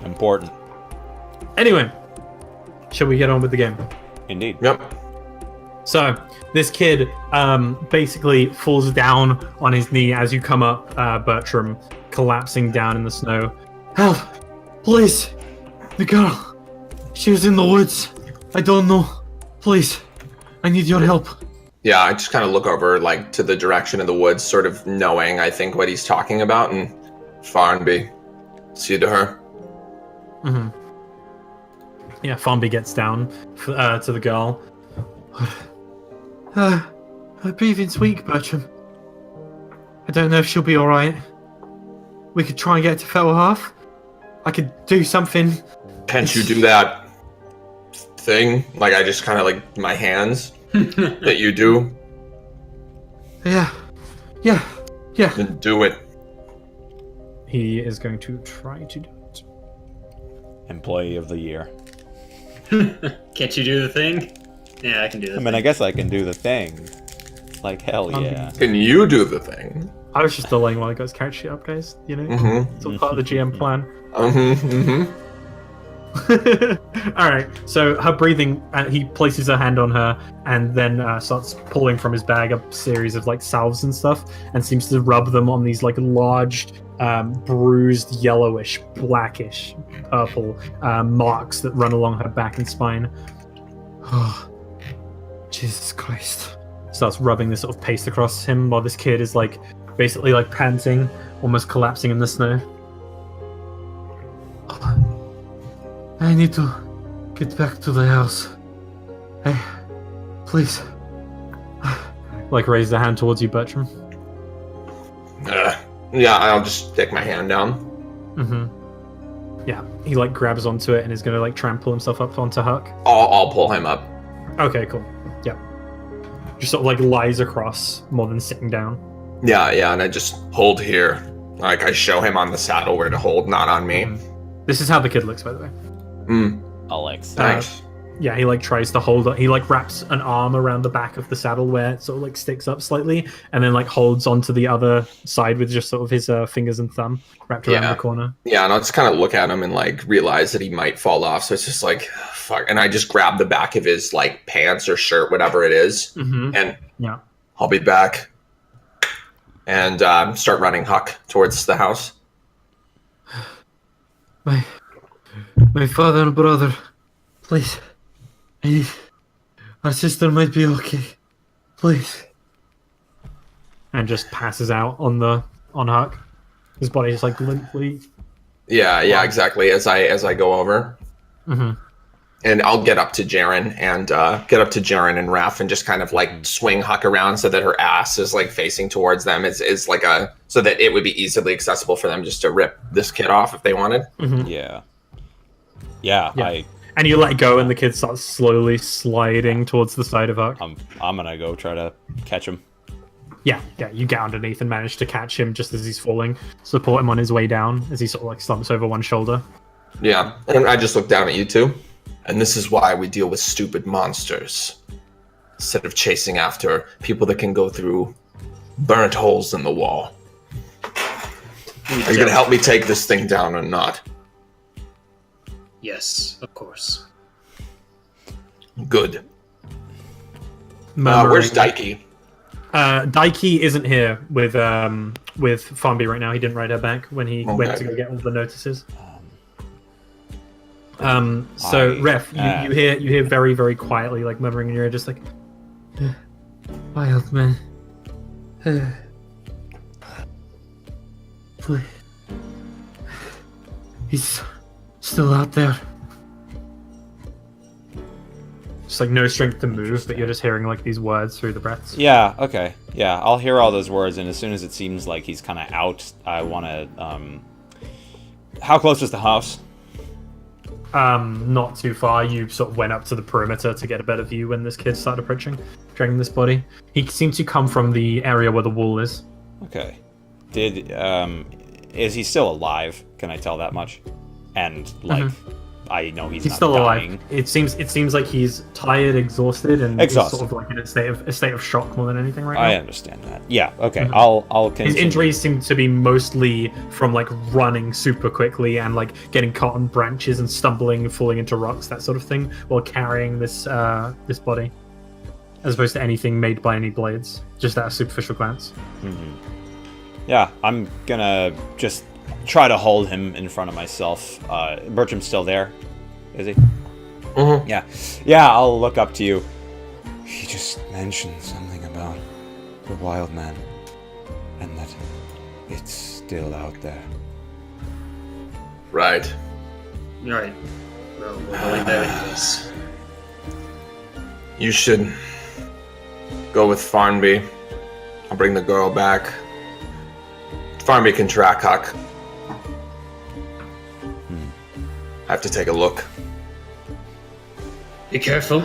Important. Anyway, shall we get on with the game? Indeed. Yep. So, this kid basically falls down on his knee as you come up, Bertram, collapsing down in the snow. Help! Please! The girl! She was in the woods. I don't know. Please. I need your help. Yeah, I just kind of look over, like, to the direction of the woods, sort of knowing, I think, what he's talking about, and Farnby, see to her. Mm-hmm. Yeah, Farnby gets down to the girl. Her breathing's weak, Bertram. I don't know if she'll be alright. We could try and get to Fellhalf. I could do something. Can't you do that thing? Like, I just kind of, like, my hands that you do? Yeah. Then do it. He is going to try to do it. Employee of the year. Can't you do the thing? Yeah, I can do the I thing. mean, I guess I can do the thing. Like, hell yeah. Can you do the thing? I was just delaying while I got his character sheet up, guys. You know? Mm-hmm. It's all part of the GM plan. Mm-hmm. Alright, so her breathing, he places a hand on her and then starts pulling from his bag a series of like salves and stuff and seems to rub them on these like large, bruised, yellowish, blackish, purple marks that run along her back and spine. Oh, Jesus Christ. Starts rubbing this sort of paste across him while this kid is like basically like panting, almost collapsing in the snow. I need to get back to the house. Hey, please. Like raise the hand towards you, Bertram. Yeah, I'll just stick my hand down. Mm-hmm. Yeah, he like grabs onto it and is gonna like try and pull himself up onto Huck. I'll pull him up. Okay, cool. Yeah. Just sort of like lies across more than sitting down. Yeah, and I just hold here. Like, I show him on the saddle where to hold, not on me. This is how the kid looks, by the way. Alex. Nice. Yeah, he like tries to hold it. He like wraps an arm around the back of the saddle where it sort of like sticks up slightly, and then like holds onto the other side with just sort of his fingers and thumb wrapped around the corner. Yeah, and I'll just kind of look at him and like realize that he might fall off. So it's just like, fuck. And I just grab the back of his like pants or shirt, whatever it is, and yeah, I'll be back. And start running Huck towards the house. My father and brother, please. Our sister might be okay. Please. And just passes out on Huck. His body just like limply. Yeah, exactly. As I go over, and I'll get up to Jarren and Ref and just kind of like swing Huck around so that her ass is like facing towards them. Is like so that it would be easily accessible for them just to rip this kid off if they wanted. Yeah. And you let go, and the kid starts slowly sliding towards the side of Huck. I'm gonna go try to catch him. Yeah, you get underneath and manage to catch him just as he's falling. Support him on his way down as he sort of like slumps over one shoulder. Yeah, and I just look down at you two. And this is why we deal with stupid monsters. Instead of chasing after people that can go through burnt holes in the wall. Are you going to help me take this thing down or not? Yes, of course. Good. Where's Daiki? Daiki isn't here with Farnby right now. He didn't ride her back when he went to go get all the notices. So Ref, you hear very, very quietly, like murmuring in your ear, just like, wild man. He's still out there. Just like no strength to move, but you're just hearing like these words through the breaths. Yeah, okay. Yeah, I'll hear all those words, and as soon as it seems like he's kind of out, I want to, how close is the house? Not too far. You sort of went up to the perimeter to get a better view when this kid started approaching, dragging this body. He seems to come from the area where the wall is. Okay. Is he still alive? Can I tell that much? And, like, I know he's He's not still dying. alive. It seems like he's tired, exhausted, and Exhausted. he's sort of like in a state of shock more than anything right now. I understand that. Yeah. Okay. Mhm. I'll continue. His injuries seem to be mostly from like running super quickly and like getting caught on branches and stumbling, falling into rocks, that sort of thing, while carrying this this body, as opposed to anything made by any blades. Just at a superficial glance. Yeah, I'm gonna just try to hold him in front of myself. Bertram's still there, is he? Mhm. Yeah. Yeah, I'll look up to you. He just mentioned something about the wild man, and that it's still out there. Right. Right. Well, we're going there anyways. You should go with Farnby. I'll bring the girl back. Farnby can track Huck. I have to take a look. Be careful.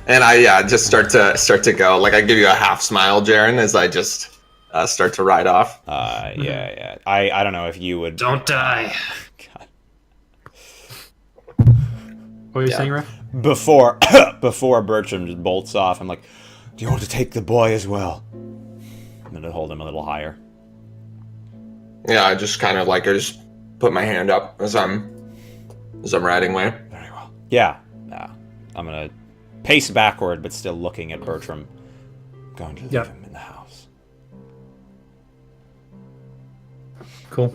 And I just start to go. Like I give you a half smile, Jarren, as I just start to ride off. Yeah. I don't know if you would. Don't die. God. What are you Yeah. saying, Ref? Before Bertram just bolts off, I'm like, do you want to take the boy as well? I'm gonna hold him a little higher. Yeah, I just kind of like I just put my hand up as I'm riding away. Very well. Yeah. I'm gonna pace backward, but still looking at Bertram. Going to leave Yep. him in the house. Cool.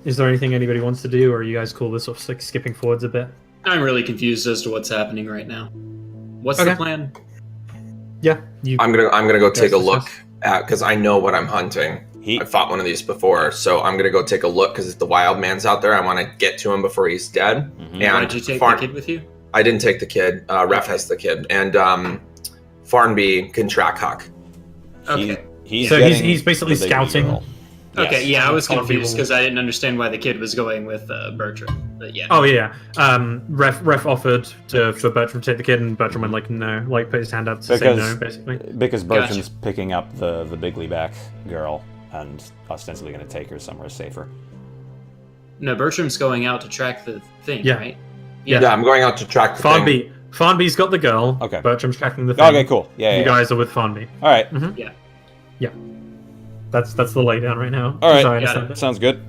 Is there anything anybody wants to do, or are you guys cool with sort of like skipping forwards a bit? I'm really confused as to what's happening right now. What's Okay. the plan? Yeah, you. I'm gonna go take a Yes, look yes. at because I know what I'm hunting. I fought one of these before, so I'm gonna go take a look because if the wild man's out there, I want to get to him before he's dead. Mhm. And Why did you take Farn- the kid with you? I didn't take the kid. Ref has the kid, and Farnby can track Huck. Okay. He's So getting he's basically the baby scouting. girl. Okay, Yes. yeah, I was Farnby confused will- because I didn't understand why the kid was going with Bertram. But yeah. Oh yeah. Ref offered for Bertram to take the kid, and Bertram went like no, like put his hand up to say no, basically. Because Gotcha. Bertram's picking up the bigly back girl and ostensibly going to take her somewhere safer. No, Bertram's going out to track the thing, Yeah. right? Yeah, I'm going out to track the thing. Farnby's got the girl. Okay. Bertram's tracking the thing. Okay, cool. Yeah. You guys are with Farnby. All right. That's the laydown right now. All right. as I Got understand it. Sounds good.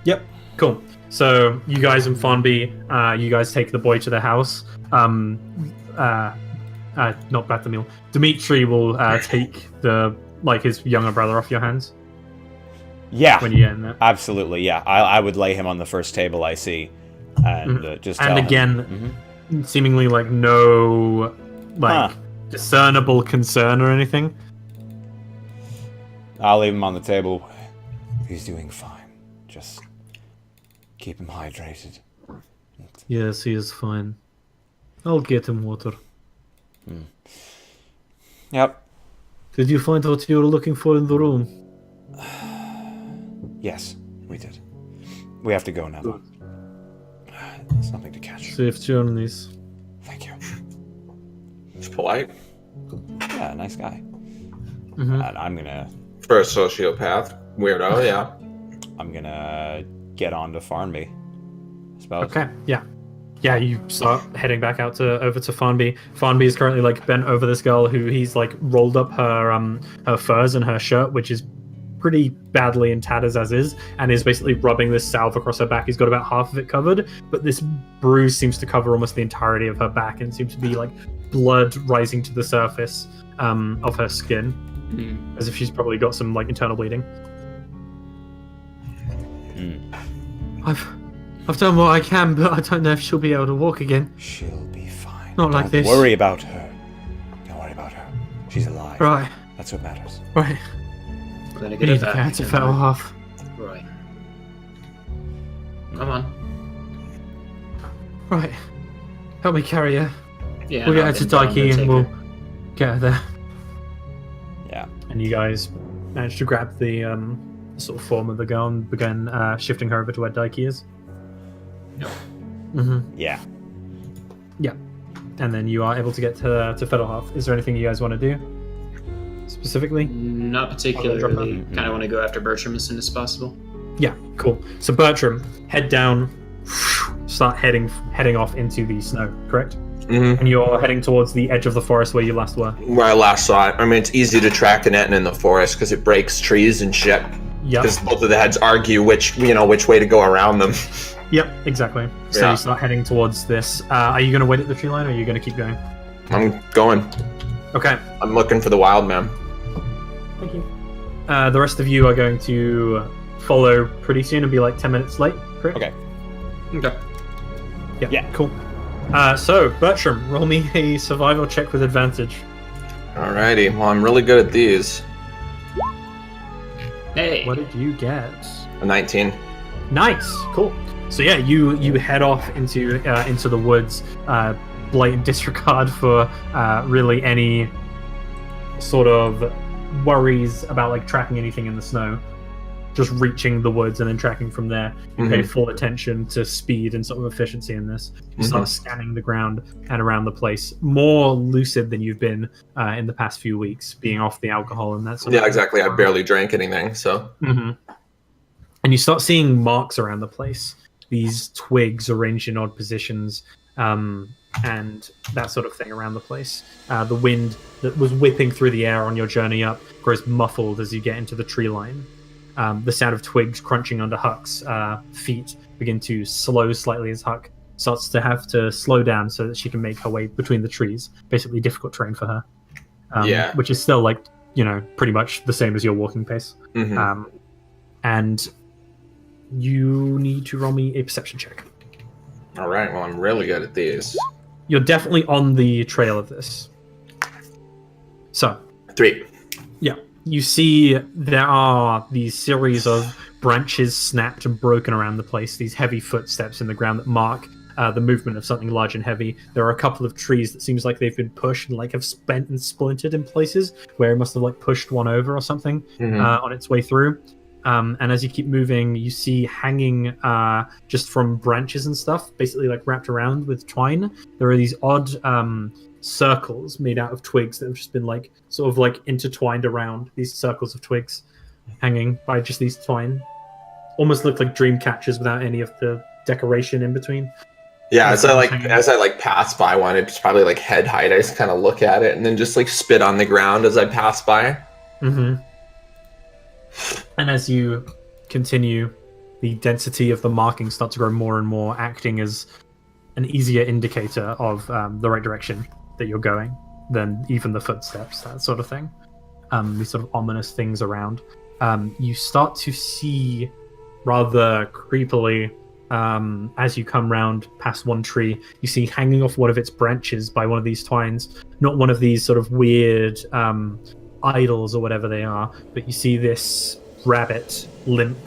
Yep. Cool. So you guys and Farnby, you guys take the boy to the house. Not Batamil. Dimitri will take his younger brother off your hands Yeah. when you get in there. Absolutely. Yeah. I would lay him on the first table I see, and just. And tell him- again, seemingly like no discernible concern or anything. I'll leave him on the table. He's doing fine. Just keep him hydrated. Yes, he is fine. I'll get him water. Yep. Did you find what you were looking for in the room? Yes, we did. We have to go now, though. It's nothing to catch. Safe journeys. Thank you. It's polite Yeah, nice guy. Mm-hmm. And I'm gonna for a sociopath. Weirdo, yeah. get on to Farnby. I suppose. Okay, yeah. Yeah, you start heading back over to Farnby. Farnby is currently like bent over this girl who he's like rolled up her furs and her shirt, which is pretty badly in tatters as is, and is basically rubbing this salve across her back. He's got about half of it covered, but this bruise seems to cover almost the entirety of her back, and seems to be like blood rising to the surface of her skin, as if she's probably got some like internal bleeding. I've done what I can, but I don't know if she'll be able to walk again. She'll be fine. Not like this. Don't worry about her. Don't worry about her. She's alive. Right, That's what matters. right. I'm gonna You get need it to back. get to Fettle Half. Right. Come on. Right. Help me carry her. Yeah. We'll no, get her I've to been down Daiki to and take we'll her. get her there. Yeah. And you guys managed to grab the sort of form of the girl and began shifting her over to where Daiki is. Yep. Mm-hmm. Yeah. Yeah. And then you are able to get to Fiddlehoff. Is there anything you guys want to do? Specifically? Not Drop particularly. her. Kind of want to go after Bertram as soon as possible. Yeah, cool. So Bertram, head down, start heading off into the snow, correct? Mm-hmm. And you're heading towards the edge of the forest where you last were. Where I last saw it. I mean, it's easy to track an Etten in the forest because it breaks trees and shit. Yep. Because both of the heads argue which way to go around them. Yep, exactly. So Yeah. you start heading towards this. Are you going to wait at the tree line, or are you going to keep going? I'm going. Okay. I'm looking for the wild man. Thank you. The rest of you are going to follow pretty soon and be like 10 minutes late, correct? Okay. Okay. Yeah. Cool. So, Bertram, roll me a survival check with advantage. Alrighty. Well, I'm really good at these. Hey. What did you get? A 19. Nice. Cool. So yeah, you head off into the woods, blatant disregard for really any sort of worries about like tracking anything in the snow. Just reaching the woods and then tracking from there. You pay full attention to speed and sort of efficiency in this. You start scanning the ground and around the place, more lucid than you've been in the past few weeks, being off the alcohol and that sort of Yeah, thing. exactly. I barely drank anything, so. And you start seeing marks around the place. These twigs arranged in odd positions, and that sort of thing around the place. The wind that was whipping through the air on your journey up grows muffled as you get into the tree line. The sound of twigs crunching under Huck's feet begin to slow slightly as Huck starts to have to slow down so that she can make her way between the trees. Basically difficult terrain for her. Yeah. Which is still like, pretty much the same as your walking pace. And you need to roll me a perception check. Alright, well, I'm really good at these. You're definitely on the trail of this. So, 3. yeah, you see there are these series of branches snapped and broken around the place, these heavy footsteps in the ground that mark the movement of something large and heavy. There are a couple of trees that seems like they've been pushed and like have spent and splintered in places where it must have like pushed one over or something on its way through. And as you keep moving, you see hanging just from branches and stuff, basically like wrapped around with twine. There are these odd circles made out of twigs that have just been like sort of like intertwined around these circles of twigs hanging by just these twine. Almost look like dream catchers without any of the decoration in between. Yeah, as I pass by one, it's probably like head height. I just kind of look at it and then just like spit on the ground as I pass by. And as you continue, the density of the markings start to grow more and more, acting as an easier indicator of the right direction that you're going than even the footsteps, that sort of thing. These sort of ominous things around. You start to see rather creepily, as you come round past one tree, you see hanging off one of its branches by one of these twines, not one of these sort of weird idols or whatever they are, but you see this rabbit limp,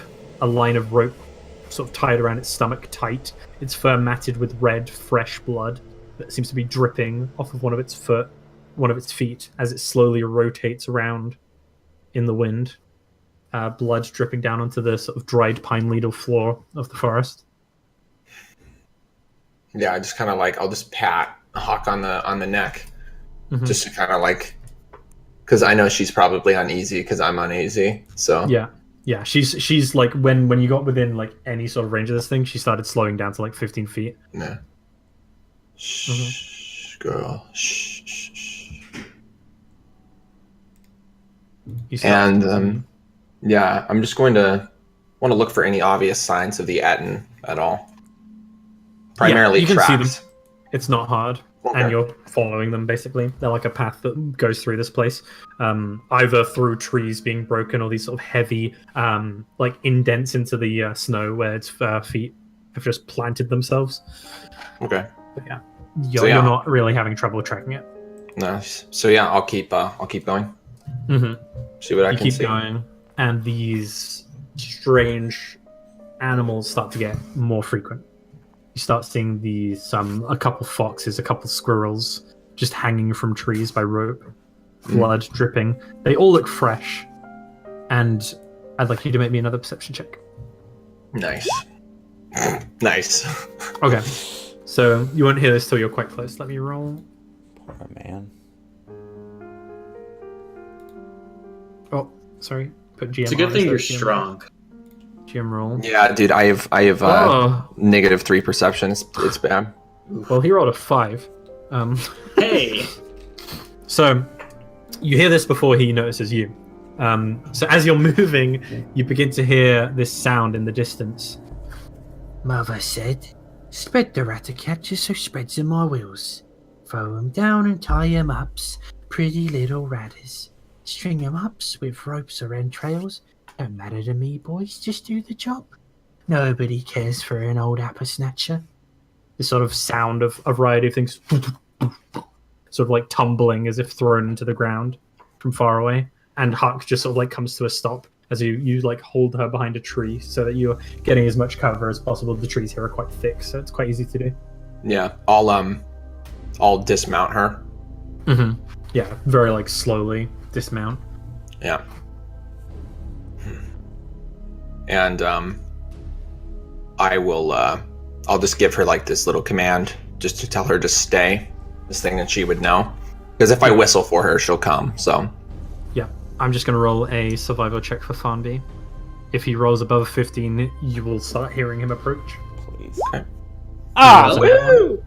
a line of rope sort of tied around its stomach tight, its fur matted with red, fresh blood that seems to be dripping off of one of its feet as it slowly rotates around in the wind. Blood dripping down onto the sort of dried pine needle floor of the forest. Yeah, I just kind of like, I'll just pat Hawk on the neck, just to kind of like, because I know she's probably uneasy because I'm uneasy. So yeah, she's like when you got within like any sort of range of this thing, she started slowing down to like 15 feet. Yeah. Shh, girl. Shh, shh, shh. And yeah, I'm just going to want to look for any obvious signs of the Etten at all. Primarily you can tracks. see them. It's not hard. Okay. And you're following them, basically. They're like a path that goes through this place. Either through trees being broken or these sort of heavy, like indents into the snow where its feet have just planted themselves. Okay. But yeah, you're not really having trouble tracking it. Nice. So yeah, I'll keep going. See what I can see. You keep going, and these strange animals start to get more frequent. You start seeing a couple foxes, a couple squirrels just hanging from trees by rope, blood dripping. They all look fresh, and I'd like you to make me another perception check. Nice. Nice. Okay, so you won't hear this till you're quite close. Let me roll. Poor man. Oh, sorry. Put GM. It's a good on thing instead you're of GM. strong. GM roll. Yeah, dude, I have Oh. -3 perception. It's bad. Well, he rolled a 5. Hey! So, you hear this before he notices you. So as you're moving, you begin to hear this sound in the distance. Mother said, spread the Rattercratches so spreads in my wheels. Throw 'em down and tie 'em ups, pretty little ratters. String 'em ups with ropes or entrails. Don't matter to me, boys, just do the job. Nobody cares for an old Happersnatcher. This sort of sound of a variety of things sort of like tumbling as if thrown into the ground from far away. And Huck just sort of like comes to a stop as you like hold her behind a tree so that you're getting as much cover as possible. The trees here are quite thick, so it's quite easy to do. Yeah, I'll dismount her. Mm-hmm. Yeah, very like slowly dismount. Yeah. And I will I'll just give her like this little command just to tell her to stay. This thing that she would know. Because if I whistle for her, she'll come, so. Yeah. I'm just gonna roll a survival check for Farnby. If he rolls above 15, you will start hearing him approach. Please. Okay. Ah! Woo!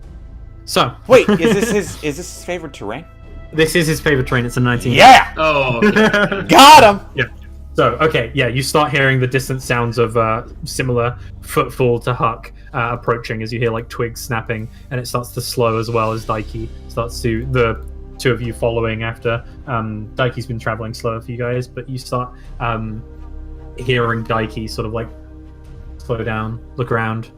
So Wait, is this his favorite terrain? this is his favorite terrain, it's a 19. Yeah! Oh, okay. Got him! So, okay, yeah, you start hearing the distant sounds of similar footfall to Huck approaching as you hear like twigs snapping, and it starts to slow as well as Daiki starts to, the two of you following after. Daiki's been traveling slower for you guys, but you start hearing Daiki sort of like slow down, look around,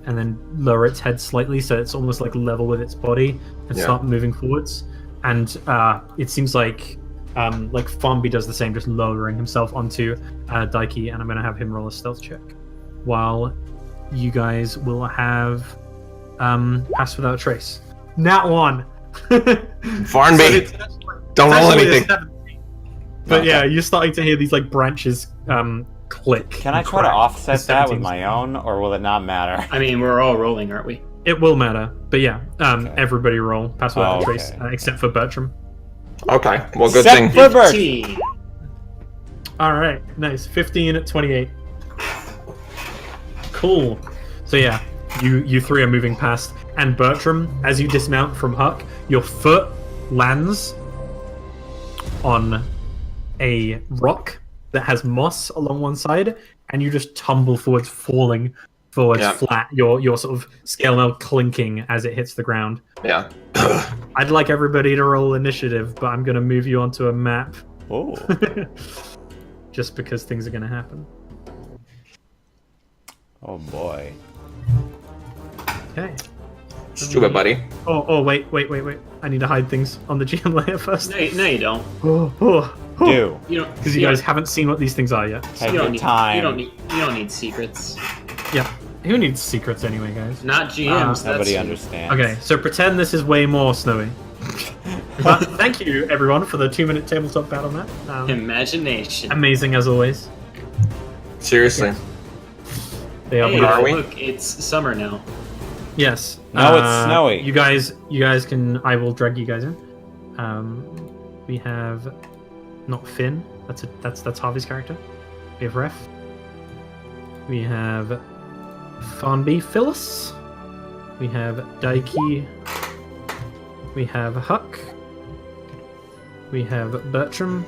and then lower its head slightly so it's almost like level with its body and start moving forwards. And it seems like Farnby does the same, just lowering himself onto Daiki, and I'm going to have him roll a stealth check. While you guys will have Pass Without a Trace. Nat 1! Farnby, don't roll anything. But yeah, you're starting to hear these like branches click. Can I and try to crack. offset The that with 17's my own, or will it not matter? I mean, we're all rolling, aren't we? It will matter, but yeah, everybody roll Pass Without a Oh, Trace, okay. except for Bertram. Okay, well, good Except thing. for Bert. 15. All right, nice. 15 at 28. Cool. So yeah, you three are moving past, and Bertram, as you dismount from Huck, your foot lands on a rock that has moss along one side, and you just tumble forwards, falling forwards flat. Your sort of scale mail clinking as it hits the ground. Yeah. I'd like everybody to roll initiative, but I'm going to move you onto a map Oh. just because things are going to happen. Oh boy. Okay. Stupid buddy. Oh, wait. I need to hide things on the GM layer first. No, you don't. Do. You don't. Because you guys haven't seen what these things are yet. Take you don't your need, time. You don't need secrets. Yeah. Who needs secrets anyway, guys? Not GMs. Nobody that's understands. Okay, so pretend this is way more snowy. But thank you, everyone, for the 2-minute tabletop battle map. Imagination. Amazing as always. Seriously. They are Hey, beautiful. Are we? look, it's summer now. Yes. No, it's snowy. You guys can. I will drag you guys in. We have not Finn. That's Harvey's character. We have Ref. We have Farnby Phyllis. We have Daiki. We have Huck. We have Bertram.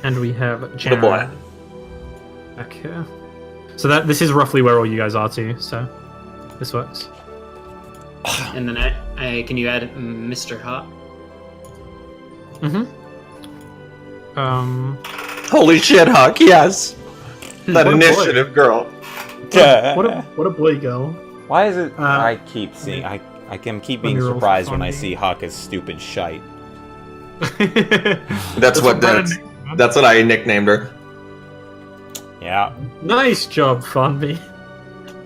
And we have Jarren. boy. Back here. So this is roughly where all you guys are too, so this works. And then I can you add Mr. Hot? Mm-hmm. Holy shit, Huck, yes. That What a boy. initiative, girl. What a boy, girl. Why is it? I keep seeing. I can keep being me roll for surprised when I Farnby. see Huck as stupid shite. That's what I nicknamed her. Yeah. Nice job, Farnby.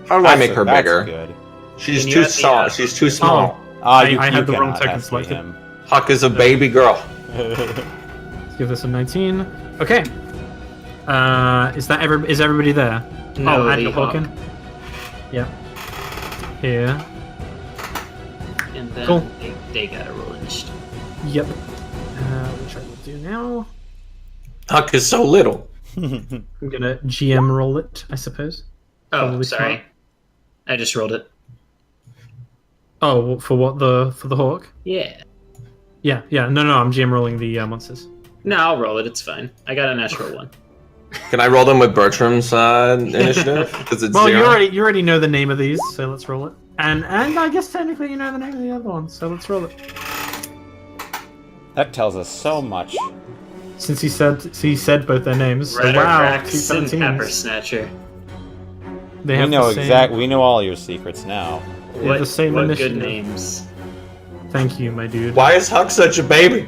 How do I make her That's bigger? good. She's Can you too add the, small. She's too small. I had the wrong token ask me selected. him. Huck is a baby girl. Let's give this a 19. Okay. Is everybody there? No, add the your token. Hawk. Yeah. Here. And then Cool. they got a roll initiative. Yep. Which I will do now. Huck is so little. I'm gonna GM roll it, I suppose. Oh, Probably sorry. smart. I just rolled it. Oh, for what for the hawk? Yeah. Yeah. No, I'm GM rolling the monsters. No, I'll roll it. It's fine. I got a natural one. Can I roll them with Bertram's initiative? Because it's Well, 0. you already know the name of these, so let's roll it. And I guess technically you know the name of the other one, so let's roll it. That tells us so much. Since he said both their names. So wow, Rattercraks and 217s. Happersnatcher. They We have know the same, exact. We know all your secrets now. They have the same what initiative. good names. Thank you, my dude. Why is Huck such a baby?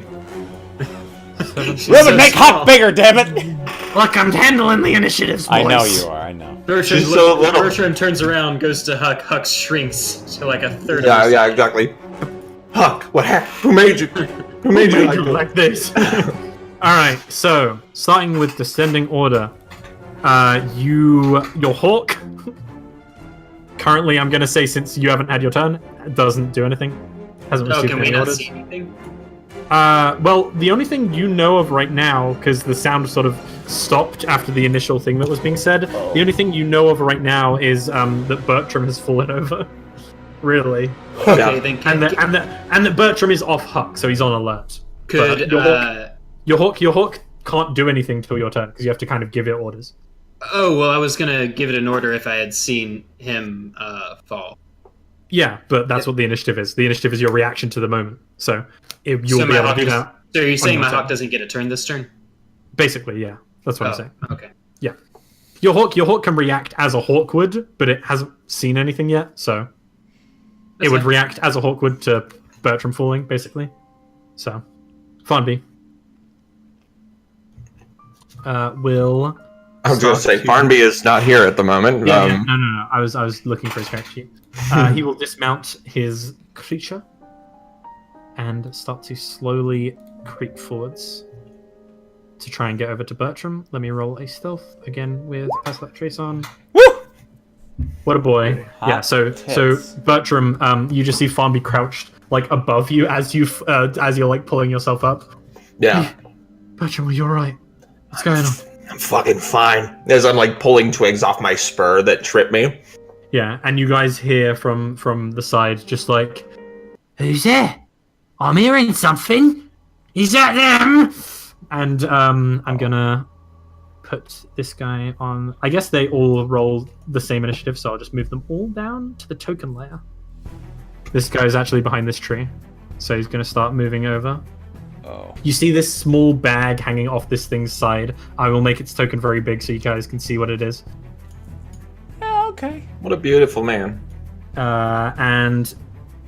She's Ruben, so make small. Huck bigger, damn it! Look, I'm handling the initiatives, boys. I know you are. I know. Bertram, She's so little. Bertram turns around, goes to Huck. Huck shrinks to like a third Yeah, of yeah, exactly. Huck, what happened? Who made you? Who made you like this? like this. Alright, so starting with descending order. Your hawk. Currently, I'm gonna say since you haven't had your turn, it doesn't do anything. Hasn't Oh, received can we any not orders. see anything? Well, the only thing you know of right now, because the sound sort of stopped after the initial thing that was being said, the only thing you know of right now is that Bertram has fallen over. Really. Okay, Yeah. then And that Bertram is off Huck, so he's on alert. could But your hawk can't do anything till your turn because you have to kind of give it orders. oh well, I was gonna give it an order if I had seen him fall. Yeah, but that's what the initiative is. The initiative is your reaction to the moment. So you'll So be my able to hawk do is- that. So you're saying your my turn. hawk doesn't get a turn this turn? Basically, yeah. That's what I'm saying. Okay. Yeah. Your hawk can react as a hawk would, but it hasn't seen anything yet, so That's it would fine. react as a hawk would to Bertram falling, basically. So, Farnby. Will. I was going to say, Farnby is not here at the moment. Yeah, no. I was looking for his character sheet. He will dismount his creature and start to slowly creep forwards to try and get over to Bertram. Let me roll a stealth again with Pass That Trace on. Woo! What a boy! Hot Yeah, so tits. Bertram, you just see Farnby crouched like above you as you're like pulling yourself up. Yeah. Bertram, are you alright? What's going on? I'm fucking fine. As I'm like pulling twigs off my spur that tripped me. Yeah, and you guys hear from the side just like, Who's there? I'm hearing something. Is that them? and I'm gonna put this guy on. I guess they all roll the same initiative, so I'll just move them all down to the token layer. This guy's actually behind this tree, so he's gonna start moving over. Oh. You see this small bag hanging off this thing's side. I will make its token very big so you guys can see what it is. Yeah, okay. What a beautiful man. And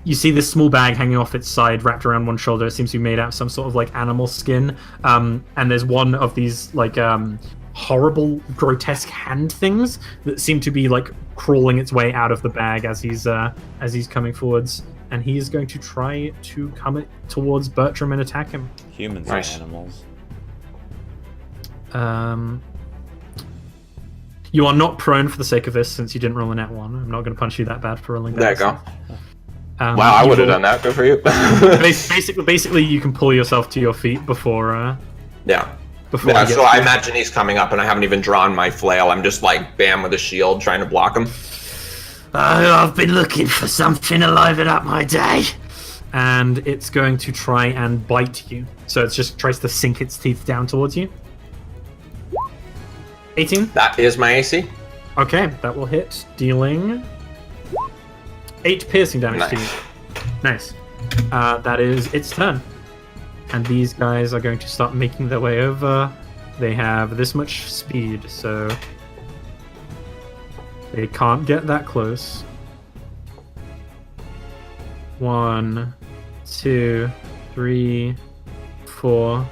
you see this small bag hanging off its side, wrapped around one shoulder. It seems to be made out of some sort of like animal skin. And there's one of these like horrible, grotesque hand things that seem to be like crawling its way out of the bag as he's coming forwards. And he is going to try to come towards Bertram and attack him. Humans Nice. are animals. You are not prone for the sake of this, since you didn't roll a nat 1. I'm not going to punch you that bad for rolling There you that. go. Wow, I you would have roll- done that. Good for you. Basically, you can pull yourself to your feet before. Yeah. Before Yeah, he so gets I to you. imagine he's coming up and I haven't even drawn my flail. I'm just like bam with a shield trying to block him. I've been looking for something to liven up my day. And it's going to try and bite you. So it just tries to sink its teeth down towards you. 18. That is my AC. Okay, that will hit, dealing 8 piercing damage to you. Nice. That is its turn. And these guys are going to start making their way over. They have this much speed, so they can't get that close. 1, 2, 3, 4.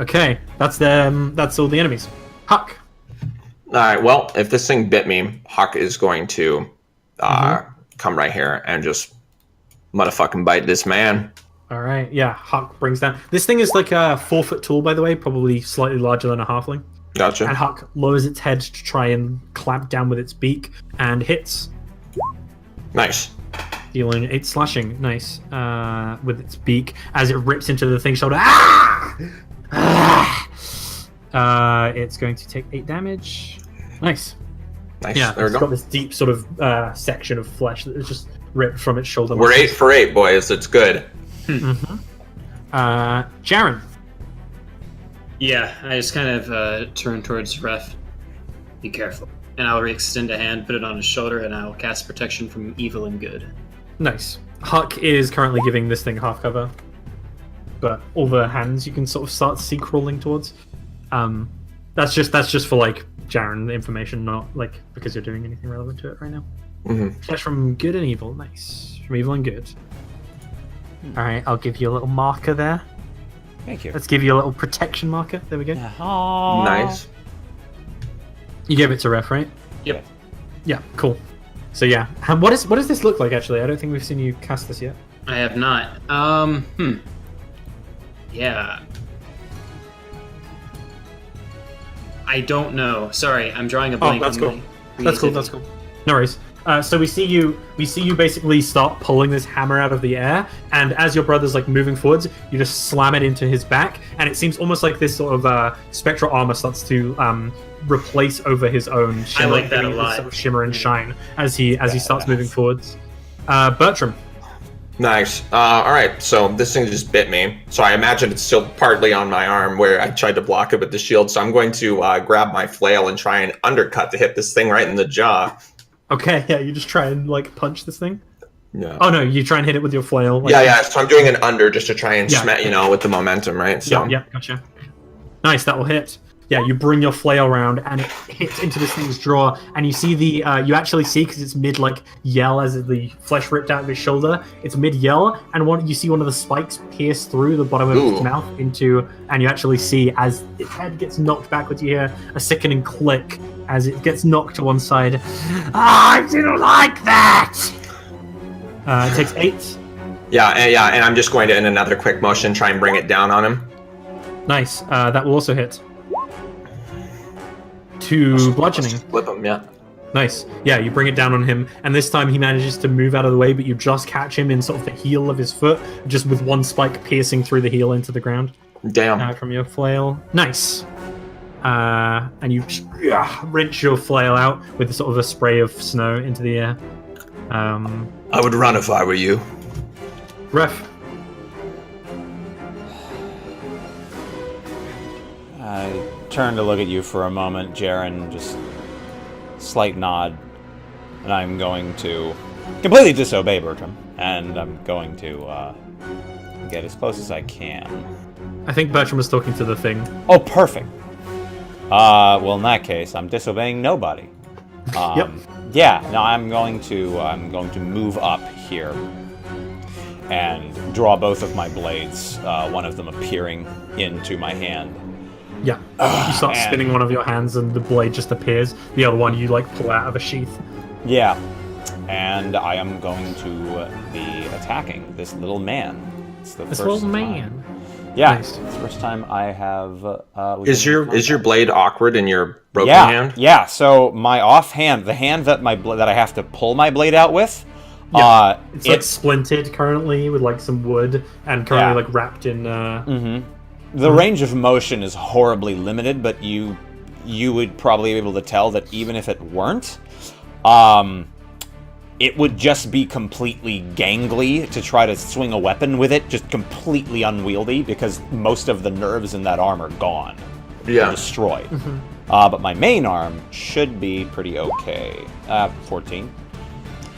Okay, that's them. That's all the enemies. Huck. Alright, well, if this thing bit me, Huck is going to come right here and just motherfucking bite this man. All right, yeah. Huck brings down. This thing is like a 4-foot tall, by the way, probably slightly larger than a halfling. Gotcha. And Huck lowers its head to try and clamp down with its beak and hits, Nice. dealing 8 slashing. Nice. With its beak as it rips into the thing's shoulder. Ah! It's going to take 8 damage. Nice. Nice. Yeah, There we it's go. got this deep sort of section of flesh that is just ripped from its shoulder. We're 8 for 8, boys. It's good. Jarren. Yeah, I just kind of turn towards Ref. Be careful. And I'll extend a hand, put it on his shoulder, and I'll cast protection from evil and good. Nice. Huck is currently giving this thing half cover, but all the hands you can sort of start to see crawling towards. That's just for like Jarren information, not like because you're doing anything relevant to it right now. That's from good and evil. Nice. From evil and good. All right, I'll give you a little marker there. Thank you. Let's give you a little protection marker. There we go. Aww. Nice. You gave it to Ref, right? Yep. Yeah. Cool. So yeah, and what does this look like? Actually, I don't think we've seen you cast this yet. I have not. Yeah. I don't know. Sorry, I'm drawing a blank. that's on cool. my That's cool. creativity. That's cool. No worries. So we see you basically start pulling this hammer out of the air, and as your brother's like moving forwards, you just slam it into his back, and it seems almost like this sort of spectral armor starts to replace over his own. Shimmer, like that a giving it this lot. sort of shimmer and shine as he starts moving forwards. Bertram. Nice. All right, so this thing just bit me. So I imagine it's still partly on my arm where I tried to block it with the shield. So I'm going to grab my flail and try and undercut to hit this thing right in the jaw. Okay, yeah, you just try and like punch this thing. Yeah. Oh no, you try and hit it with your flail. Like, Yeah. So I'm doing an under just to try and Yeah. smack, with the momentum, right? So Yeah, gotcha. Nice, that will hit. Yeah, you bring your flail around and it hits into this thing's jaw, and you see you actually see, because it's mid like yell as the flesh ripped out of his shoulder. It's mid yell, and you see one of the spikes pierce through the bottom of its Ooh. mouth and you actually see as its head gets knocked backwards, you hear a sickening click as it gets knocked to one side. I didn't like that. It takes 8. Yeah, and I'm just going to, in another quick motion, try and bring it down on him. Nice. That will also hit. 2 bludgeoning. Let's flip him, yeah. Nice. Yeah, you bring it down on him, and this time he manages to move out of the way, but you just catch him in sort of the heel of his foot, just with one spike piercing through the heel into the ground Damn. from your flail. Nice. And you wrench your flail out with sort of a spray of snow into the air. I would run if I were you. Ref. I turn to look at you for a moment, Jarren, just slight nod, and I'm going to completely disobey Bertram, and I'm going to get as close as I can. I think Bertram was talking to the thing. Oh, perfect. Well, in that case, I'm disobeying nobody. Yep. Yeah, no, I'm going to move up here and draw both of my blades, one of them appearing into my hand. Yeah. You start and- spinning one of your hands and the blade just appears. The other one you like pull out of a sheath. Yeah, and I am going to be attacking this little man. It's the This first little time. man. Yeah, Nice. it's the first time I have. Is your blade awkward in your broken yeah, hand? Yeah. So my offhand, the hand that that I have to pull my blade out with, Yeah. It's like splintered currently with like some wood and currently like wrapped in. The range of motion is horribly limited, but you would probably be able to tell that even if it weren't, it would just be completely gangly to try to swing a weapon with it, just completely unwieldy, because most of the nerves in that arm are gone. Yeah. They're destroyed. But my main arm should be pretty okay. 14.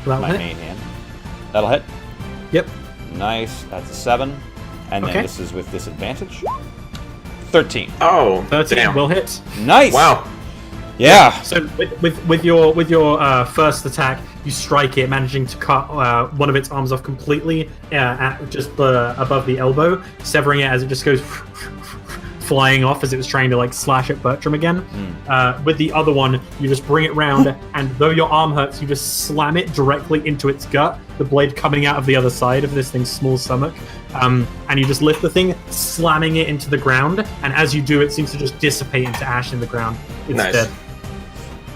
That'll My hit. main hand. That'll hit. Yep. Nice. That's a 7. And then Okay. this is with disadvantage. 13. Oh, 13 damn. will hit. Nice. Wow. Yeah. So with your first attack, you strike it, managing to cut one of its arms off completely at just above the elbow, severing it as it just goes flying off as it was trying to like slash at Bertram again. With the other one, you just bring it round, and though your arm hurts, you just slam it directly into its gut, the blade coming out of the other side of this thing's small stomach. And you just lift the thing, slamming it into the ground, and as you do, it seems to just dissipate into ash in the ground. It's Nice. dead.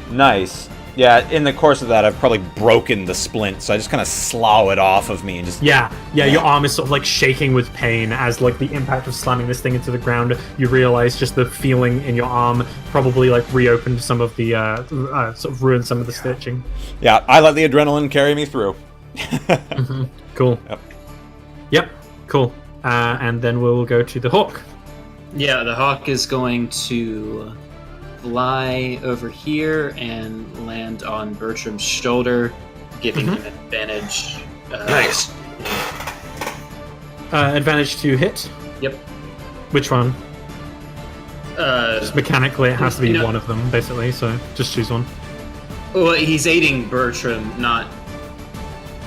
Nice. Yeah, in the course of that, I've probably broken the splint, so I just kind of slough it off of me and just... Yeah, your arm is sort of like shaking with pain as like the impact of slamming this thing into the ground. You realize just the feeling in your arm probably like reopened some of the, sort of ruined some of the stitching. Yeah, I let the adrenaline carry me through. Cool. Yep, cool. And then we'll go to the hawk. Yeah, the hawk is going to fly over here and land on Bertram's shoulder, giving him advantage. Nice. Advantage to hit? Yep. Which one? Just mechanically, it has to be No. one of them, basically, so just choose one. Well, he's aiding Bertram, not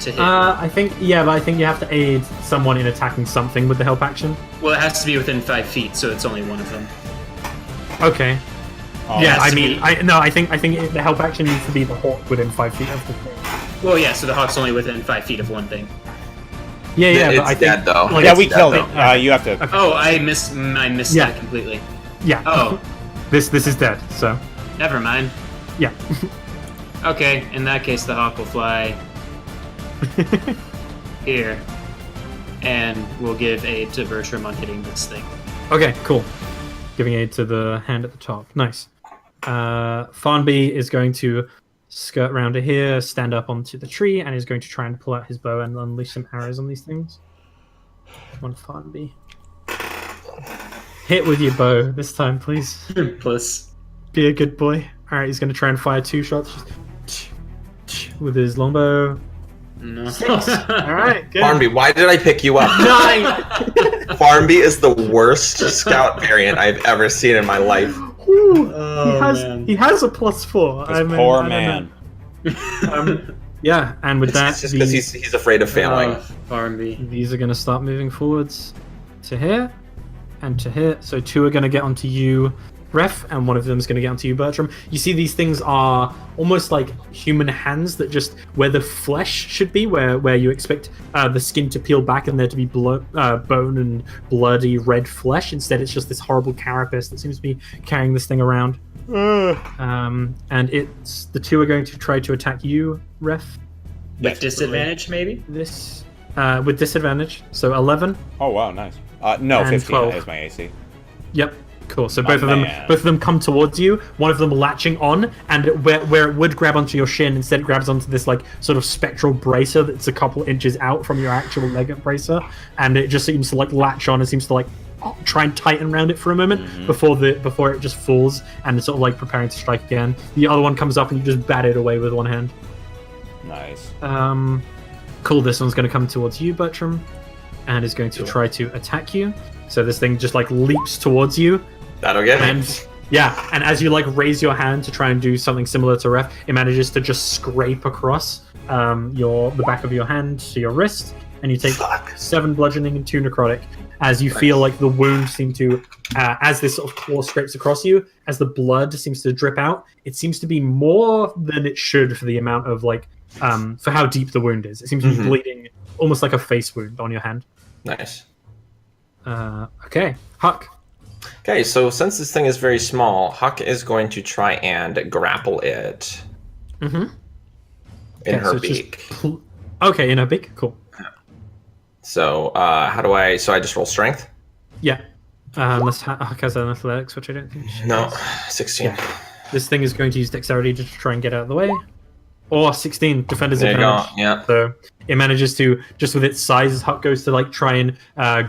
to hit. I think you have to aid someone in attacking something with the help action. Well, it has to be within 5 feet, so it's only one of them. Okay. Oh, Yeah, has I to mean, be- I think the help action needs to be the hawk within 5 feet of the thing. Well, yeah, so the hawk's only within 5 feet of one thing. Yeah, It's but I think dead, though. like, yeah, it's we dead, killed though. it. You have to... Oh, I missed Yeah. that completely. Yeah. Oh, This is dead. So never mind. yeah. Okay, in that case, the hawk will fly here, and we'll give aid to Bertram on hitting this thing. Okay, cool. Giving aid to the hand at the top. Nice. Farnby is going to skirt around to here, stand up onto the tree, and is going to try and pull out his bow and unleash some arrows on these things. Come on, Farnby. Hit with your bow this time, please. Plus, Be a good boy. Alright, he's going to try and fire 2 shots with his longbow. no. Alright, good. Farnby, why did I pick you up? 9! Farnby is the worst scout variant I've ever seen in my life. Whew. Oh, he has a +4. This I mean, poor I don't man. know. Yeah, and with that, It's just because he's afraid of failing. Oh, Farnby. these are going to start moving forwards to here and to here. So 2 are going to get onto you, Ref, and one of them is going to get onto you, Bertram. You see these things are almost like human hands that just, where the flesh should be, where you expect the skin to peel back and there to be bone and bloody red flesh. Instead, it's just this horrible carapace that seems to be carrying this thing around. And it's the 2 are going to try to attack you, Ref. With disadvantage, maybe? This with disadvantage, so 11. Oh, wow, nice. No, And 15 12. is my AC. Yep. Cool. So My both man. of them come towards you. One of them latching on, and where it would grab onto your shin, instead it grabs onto this like sort of spectral bracer that's a couple inches out from your actual leg bracer, and it just seems to like latch on and seems to like try and tighten around it for a moment before it just falls and it's sort of like preparing to strike again. The other one comes up and you just bat it away with one hand. Nice. Cool. This one's going to come towards you, Bertram, and is going to try to attack you. So this thing just like leaps towards you. That'll get me. And yeah, and as you like raise your hand to try and do something similar to Ref, it manages to just scrape across the back of your hand to your wrist, and you take 7 bludgeoning and 2 necrotic. As you feel like the wound seem to, as this sort of claw scrapes across you, as the blood seems to drip out, it seems to be more than it should for the amount of like, for how deep the wound is. It seems to be bleeding almost like a face wound on your hand. Nice. Okay, Huck. Okay, so since this thing is very small, Huck is going to try and grapple it in her so it's just beak. Okay, in her beak. Cool. So how do I? So I just roll strength. Yeah. Unless Huck has an athletics, which I don't think. No, 16. This thing is going to use dexterity to try and get out of the way. Or 16, defender's There you go. advantage. Yeah. So it manages to, just with its size, as Huck goes to like try and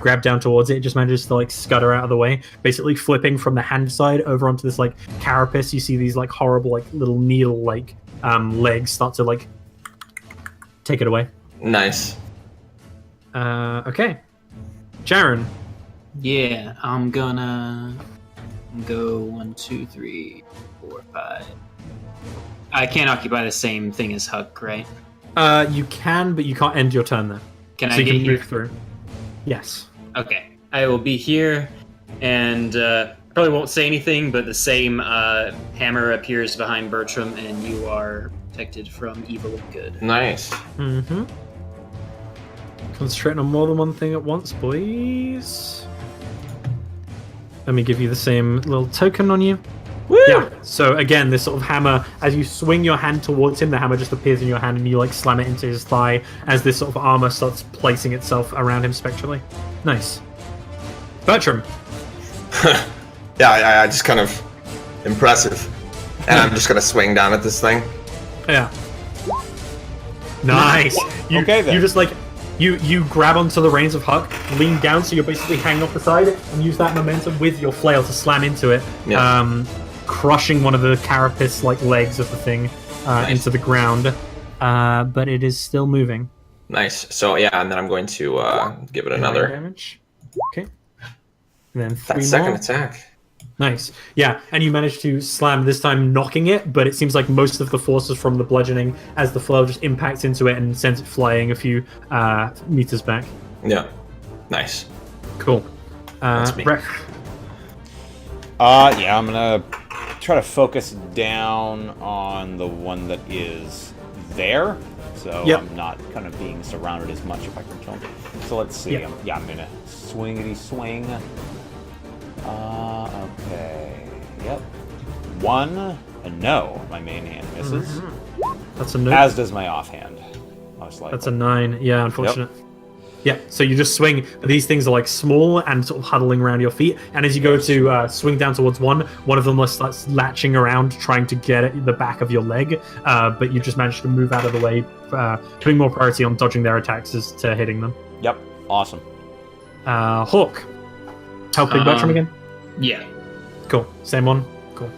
grab down towards it, it just manages to like scutter out of the way, basically flipping from the hand side over onto this like carapace. You see these like horrible like little needle like legs start to like take it away. Nice. Okay. Jarren. Yeah, I'm gonna go 1, 2, 3, 4, 5. I can't occupy the same thing as Huck, right? You can, but you can't end your turn there. Can So I you get can here? move through. Yes. Okay, I will be here, and probably won't say anything, but the same hammer appears behind Bertram, and you are protected from evil and good. Nice. Mm-hmm. Concentrating on more than one thing at once, boys. Let me give you the same little token on you. Woo! Yeah. So again, this sort of hammer, as you swing your hand towards him, the hammer just appears in your hand, and you like slam it into his thigh as this sort of armor starts placing itself around him spectrally. Nice. Bertram. Yeah, I just kind of impressive. And I'm just gonna swing down at this thing. Yeah. Nice. Okay, then. You just like you grab onto the reins of Huck, lean down so you're basically hanging off the side, and use that momentum with your flail to slam into it, crushing one of the carapace like legs of the thing into the ground. But it is still moving. Nice. So yeah, and then I'm going to give it another. Damage. Okay. And then 3 That second more. attack. Nice. Yeah, and you manage to slam, this time knocking it, but it seems like most of the force is from the bludgeoning as the flail just impacts into it and sends it flying a few meters back. Yeah. Nice. Cool. That's me. Ref. Yeah, I'm gonna try to focus down on the one that is there, so Yep. I'm not kind of being surrounded as much if I control it. So let's see. Yep. I'm gonna swingity swing. Okay. Yep. 1, a no. My main hand misses. That's a no. As does my offhand. Most likely. That's a 9. Yeah, unfortunate. Yeah, so you just swing. These things are like small and sort of huddling around your feet. And as you go to swing down towards one of them starts latching around, trying to get at the back of your leg. But you just managed to move out of the way, putting more priority on dodging their attacks as to hitting them. Yep. Awesome. Hawk. Helping Bertram again? Yeah. Cool. Same one? Cool.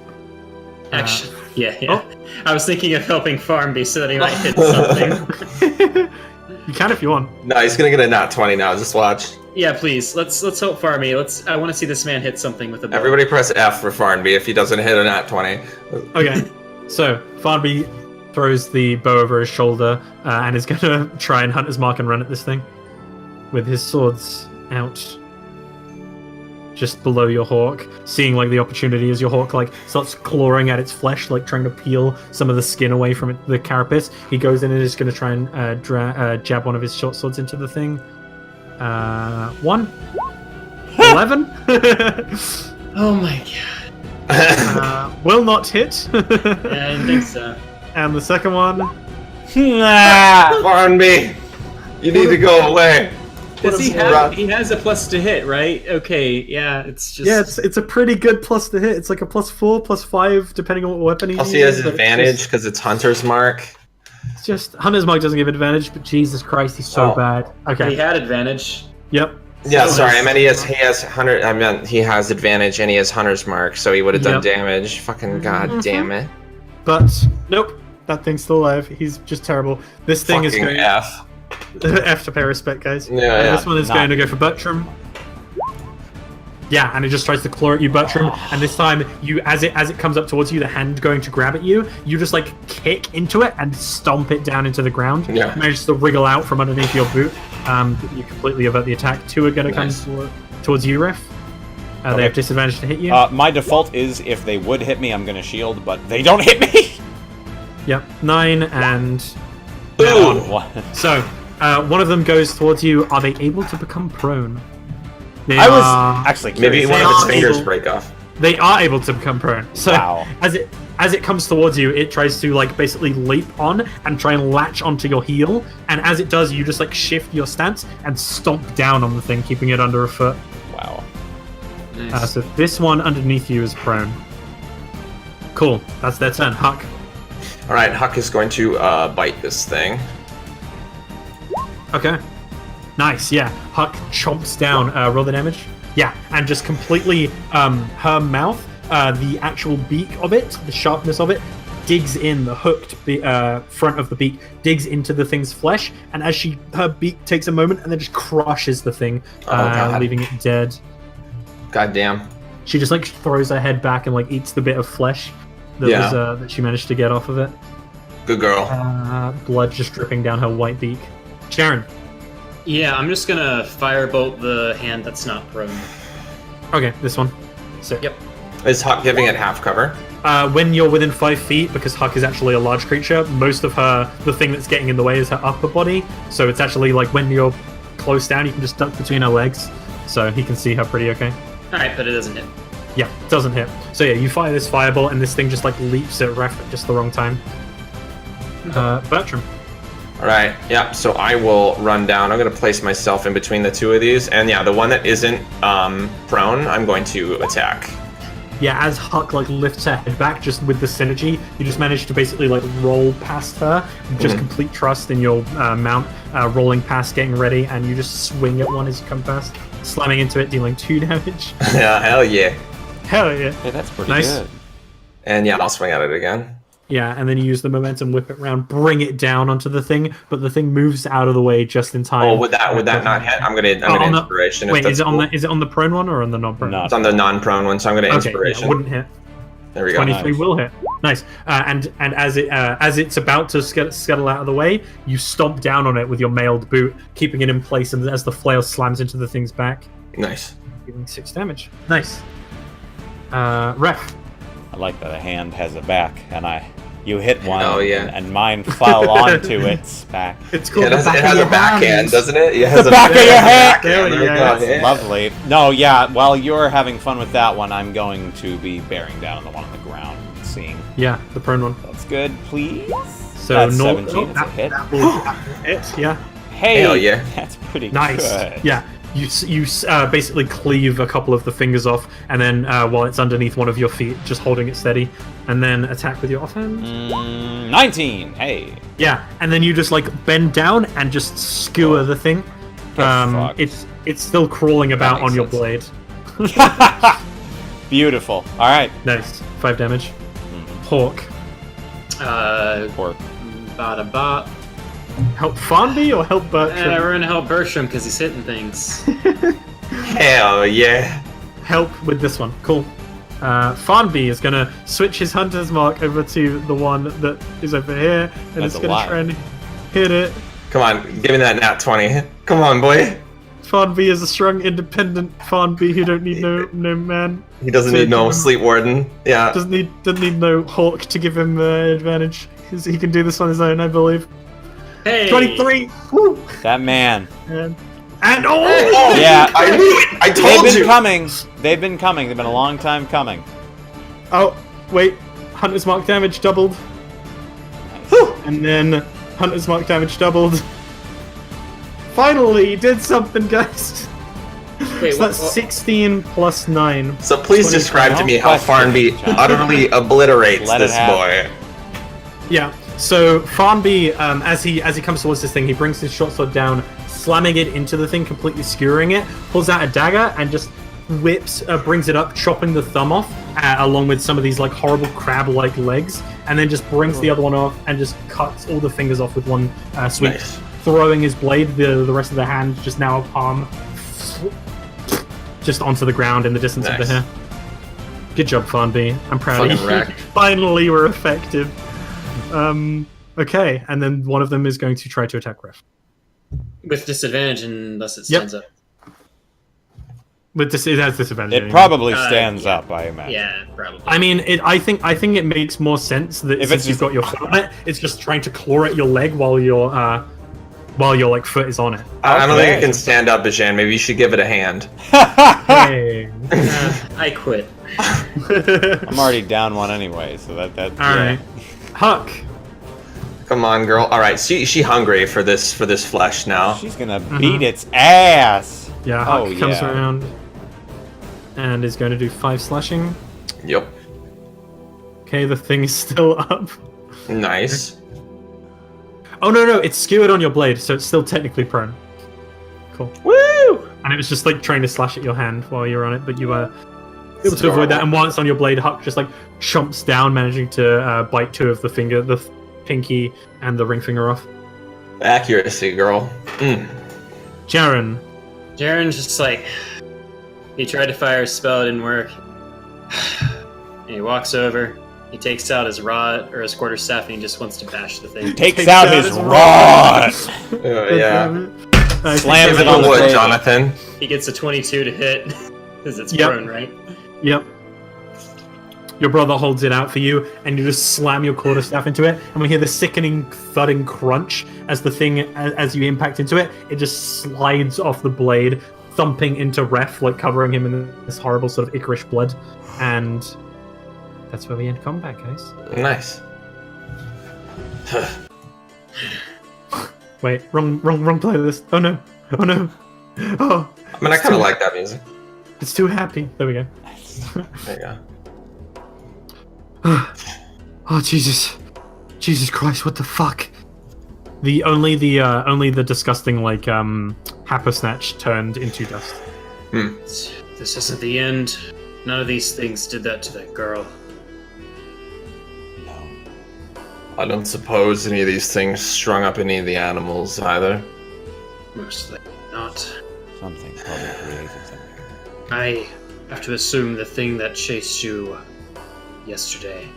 Actually, yeah. Oh. I was thinking of helping Farmby so that he might hit something. You can if you want. No, he's gonna get a nat 20 now. Just watch. Yeah, please. Let's hope Farmy. I want to see this man hit something with a bow. Everybody press F for Farnby if he doesn't hit a nat 20. Okay. So, Farnby throws the bow over his shoulder and is going to try and Hunter's Mark and run at this thing with his swords out just below your hawk, seeing like the opportunity as your hawk like starts clawing at its flesh, like trying to peel some of the skin away from it, the carapace. He goes in and is going to try and jab one of his short swords into the thing. 1 11. Oh my god. Will not hit. Yeah, I didn't think so. And the second one. Farnby, you need to go away. Does he has a plus to hit, right? Okay, yeah, it's just... Yeah, it's a pretty good plus to hit. It's like a +4, +5, depending on what weapon he Also, uses. he has advantage because it's Hunter's Mark. It's just Hunter's Mark doesn't give advantage, but Jesus Christ, he's so bad. Okay. He had advantage. Yep. Yeah, sorry. I meant he has Hunter. I meant he has advantage and he has Hunter's Mark, so he would have done damage. Fucking god damn it. But nope, that thing's still alive. He's just terrible. This thing is Fucking going F. F to pay respect, guys. Yeah. This one is going to go for Bertram. Yeah, and it just tries to claw at you, Bertram. And this time, you as it comes up towards you, the hand going to grab at you, you just like kick into it and stomp it down into the ground. Yeah. Manages to wriggle out from underneath your boot. You completely avert the attack. 2 are going to come towards you, Ref. They have disadvantage to hit you. My default is if they would hit me, I'm going to shield, but they don't hit me. Yep, 9 and... Ooh. 1. So, one of them goes towards you. Are they able to become prone? They I was are- actually Maybe curious. one of its are fingers able- break off. They are able to become prone. So Wow. as it comes towards you, it tries to like basically leap on and try and latch onto your heel. And as it does, you just like shift your stance and stomp down on the thing, keeping it under a foot. Wow. Nice. So this one underneath you is prone. Cool. That's their turn. Huck. All right, Huck is going to bite this thing. Okay. Nice. Yeah. Huck chomps down. Roll the damage. Yeah, and just completely her mouth, the actual beak of it, the sharpness of it, digs in, the hooked front of the beak digs into the thing's flesh, and as her beak takes a moment and then just crushes the thing, God. leaving it dead. God damn. She just like throws her head back and like eats the bit of flesh that was that she managed to get off of it. Good girl. Blood just dripping down her white beak. Jarren. Yeah, I'm just gonna firebolt the hand that's not prone. Okay, this one. So Yep. Is Huck giving it half cover? When you're within 5 feet, because Huck is actually a large creature, most of the thing that's getting in the way is her upper body. So it's actually like when you're close down, you can just duck between her legs. So he can see her pretty okay. Alright, but it doesn't hit. Yeah, doesn't hit. So yeah, you fire this fireball, and this thing just like leaps at Ref at just the wrong time. Bertram. All right, yeah. So I will run down. I'm going to place myself in between the two of these, and yeah, the one that isn't prone, I'm going to attack. Yeah, as Huck like lifts her head back, just with the synergy, you just manage to basically like roll past her, just complete trust in your mount, rolling past, getting ready, and you just swing at one as you come past, slamming into it, dealing 2 damage. Yeah, hell yeah. Hell yeah. Hey, that's pretty Nice. good. And yeah, I'll swing at it again. Yeah, and then you use the momentum, whip it around, bring it down onto the thing, but the thing moves out of the way just in time. Oh, would that not hit? I'm gonna inspiration. Wait, is it on the prone one or on the non-prone? No. It's on the non-prone one, so I'm gonna inspiration. Yeah, wouldn't hit. There we go. 23 will hit. Nice. And as it's about to scuttle out of the way, you stomp down on it with your mailed boot, keeping it in place, and as the flail slams into the thing's back, Nice. dealing 6 damage. Nice. Ref. I like that a hand has a back, and you hit one, Oh, yeah. and mine fell onto its back. It's called It has, the back it has of a your backhand, hands. doesn't it? It has The a back of your hand! There There we we go. go. Yeah. Lovely. No, yeah, while you're having fun with that one, I'm going to be bearing down on the one on the ground, seeing. Yeah, the prone one. That's good, please. So That's no, 17, it's a hit. That will hit, yeah. Hey, Hell yeah. that's pretty Nice. good. Yeah. You basically cleave a couple of the fingers off, and then while it's underneath one of your feet, just holding it steady, and then attack with your offhand. 19. Hey. Yeah, and then you just like bend down and just skewer the thing. fucked. It's still crawling about makes on your sense. blade. Beautiful. All right. Nice, 5 damage. Hawk. Pork. Bada bop. Help Farnby or help Bertram? We're gonna help Bertram because he's hitting things. Hell yeah. Help with this one. Cool. Farnby is gonna switch his hunter's mark over to the one that is over here, and That's it's a gonna lot. try and hit it. Come on, give me that nat 20. Come on, boy. Farnby is a strong, independent Farnby who don't need no man. He doesn't So need no give him- sleep warden. Yeah. Doesn't need no Hawk to give him advantage. He can do this on his own, I believe. Hey! 23. Woo! That man. And oh! Yeah. I knew it. I They've told been you. coming. They've been coming. They've been a long time coming. Oh, wait. Hunter's mark damage doubled. And then Hunter's mark damage doubled. Finally, did something, guys. Wait, So that's 16 plus 9. So please 20 describe to me how question, Farnby John. utterly obliterates Let it this happen. boy. Yeah. So Farnby, as he comes towards this thing, he brings his short sword down, slamming it into the thing, completely skewering it. Pulls out a dagger and just brings it up, chopping the thumb off, along with some of these like horrible crab-like legs, and then just brings the other one off and just cuts all the fingers off with one sweep. Nice. Throwing his blade, the rest of the hand just now a palm, just onto the ground in the distance over Nice. here. Good job, Farnby. I'm proud of Fucking you. wrecked. Finally, we're effective. Okay, and then one of them is going to try to attack Ref. With disadvantage unless it Yep. stands up. But it has disadvantage. It anyway. probably stands yeah. up, I imagine. Yeah, probably. I mean, I think it makes more sense that If since it's you've just- got your foot on it, it's just trying to claw at your leg while your like foot is on it. I don't think Okay. it can stand up, Bijan. Maybe you should give it a hand. Hey. I quit. I'm already down one anyway, so that All right, Huck. Come on, girl. All right, she hungry for this flesh now. She's gonna beat its ass. Yeah, Huck Oh, comes yeah. around and is going to do 5 slashing. Yep. Okay, the thing is still up. Nice. Oh no, it's skewered on your blade, so it's still technically prone. Cool. Woo! And it was just like trying to slash at your hand while you're on it, but you were able It's to avoid that. adorable. And while it's on your blade, Huck just like chomps down, managing to bite 2 of the finger, the pinky and the ring finger off. Accuracy, girl. Jarren. Jarren's just like, he tried to fire a spell, it didn't work. And he walks over, he takes out his rod or his quarterstaff, and he just wants to bash the thing. Takes out his rod. Yeah. Slams Give it it on the the wood, table. Jonathan. He gets a 22 to hit, because it's Yep. prone, right? Yep. Your brother holds it out for you, and you just slam your quarterstaff into it, and we hear the sickening thudding crunch as the thing, as you impact into it, it just slides off the blade, thumping into Ref, like covering him in this horrible sort of Icarish blood, and that's where we end combat, guys. Nice. Wait, wrong playlist. Oh no. Oh. I mean, I kind of like that music. It's too happy. There we go. There you go. Oh Jesus Christ! What the fuck? Only the disgusting like Happersnatch turned into dust. This isn't the end. None of these things did that to that girl. No. I don't suppose any of these things strung up any of the animals either. Most likely not. Something probably created them. I have to assume the thing that chased you yesterday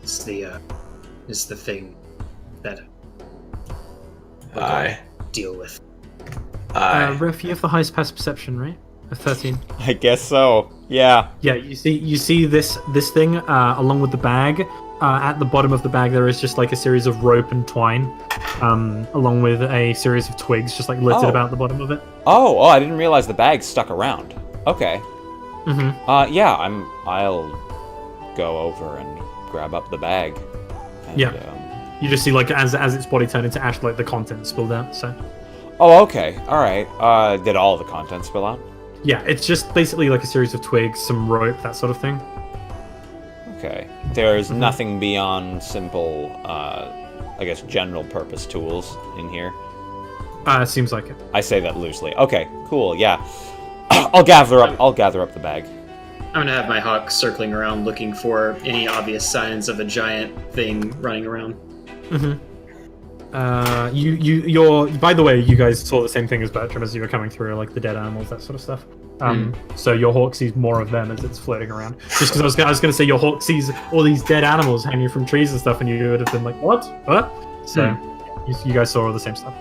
is the thing that we're going Aye. to deal with. Aye. Ref, you have the highest passive perception, right? Of 13. I guess so. Yeah. Yeah, you see this thing along with the bag. At the bottom of the bag, there is just like a series of rope and twine, along with a series of twigs, just like littered about the bottom of it. Oh, I didn't realize the bag stuck around. Okay. Mm-hmm. Yeah, I'll go over and grab up the bag. And, Yeah. You just see like as its body turned into ash, like the contents spilled out. So. Oh, okay. All right. Did all the contents spill out? Yeah, it's just basically like a series of twigs, some rope, that sort of thing. Okay. There's nothing beyond simple, I guess, general purpose tools in here. Seems like it. I say that loosely. Okay, cool. Yeah. I'll gather up the bag. I'm gonna have my hawk circling around looking for any obvious signs of a giant thing running around. You're by the way, you guys saw the same thing as Bertram as you were coming through, like the dead animals, that sort of stuff. So your hawk sees more of them as it's floating around. Just because I was going to say your hawk sees all these dead animals hanging from trees and stuff, and you would have been like, what? So you guys saw all the same stuff.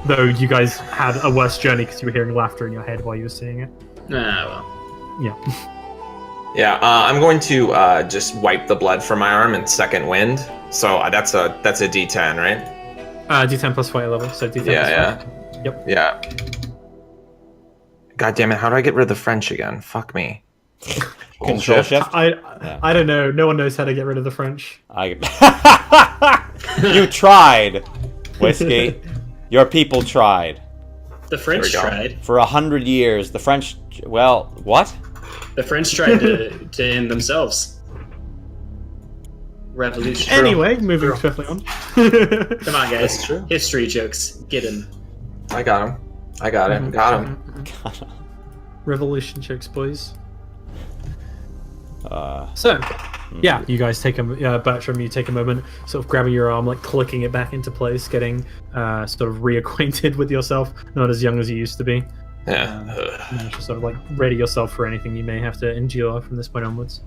Though you guys had a worse journey because you were hearing laughter in your head while you were seeing it. Well. Yeah. Yeah, I'm going to just wipe the blood from my arm and second wind. So that's a D10, right? D10 plus fight level, so D10 Yeah, plus yeah. 5. Yep. Yeah. God damn it! How do I get rid of the French again? Fuck me. Control shift. I don't know. No one knows how to get rid of the French. You tried, Whiskey. Your people tried. The French There we go. tried. For 100 years, the French... Well, what? The French tried to end themselves. Revolution. Anyway, moving swiftly on. Come on, guys. That's true. History jokes. Get in. I got him. I got it. Got him. Revolution jokes, boys. Uh, So, yeah, you guys take Bertram, you take a moment, sort of grabbing your arm, like clicking it back into place, getting sort of reacquainted with yourself, not as young as you used to be. Yeah. And just sort of like ready yourself for anything you may have to endure from this point onwards.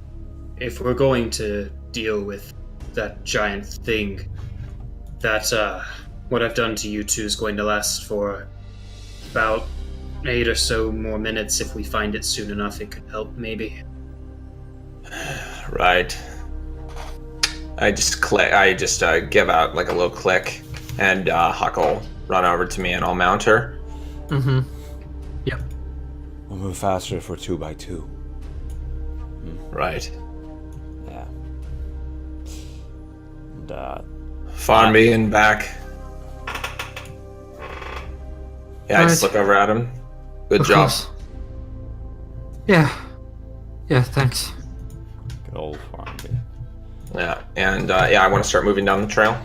If we're going to deal with that giant thing, that what I've done to you two is going to last for about 8 or so more minutes. If we find it soon enough, it could help, maybe. Right. I just give out like a little click, and Huck will run over to me and I'll mount her. Yep. we'll move faster if we're 2x2. Right. Yeah. And, Farnby and back. Yeah, I just Right. look over at him. Good Of job. course. Yeah. Yeah, thanks. good old Farnby. Yeah, and I want to start moving down the trail.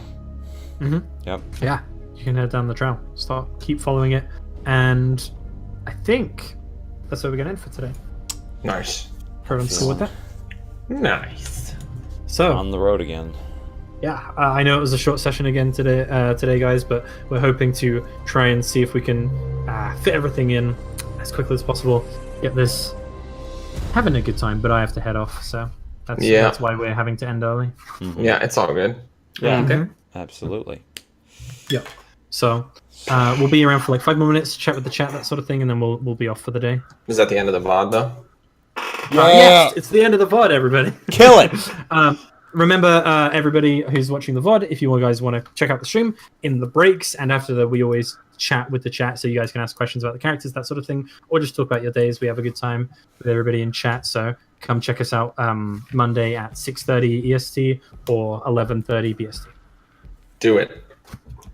Yep. Yeah, you can head down the trail. Keep following it, and I think that's where we're gonna end for today. Nice. Everyone's cool with that? Nice. So, On the road again. yeah, I know it was a short session again today, guys, but we're hoping to try and see if we can fit everything in as quickly as possible. Get this having a good time, but I have to head off, so that's why we're having to end early. Yeah, it's all good. Yeah. Okay. Absolutely. Yep. So we'll be around for like 5 more minutes, chat with the chat, that sort of thing, and then we'll be off for the day. Is that the end of the VOD though? Yes, it's the end of the VOD, everybody. Kill it! remember, everybody who's watching the VOD, if you guys want to check out the stream in the breaks and after that, we always chat with the chat so you guys can ask questions about the characters, that sort of thing, or just talk about your days. We have a good time with everybody in chat, so come check us out Monday at 6:30 EST or 11:30 BST. Do it.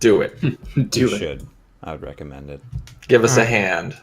Do it. You should. I would recommend it. Give us a hand.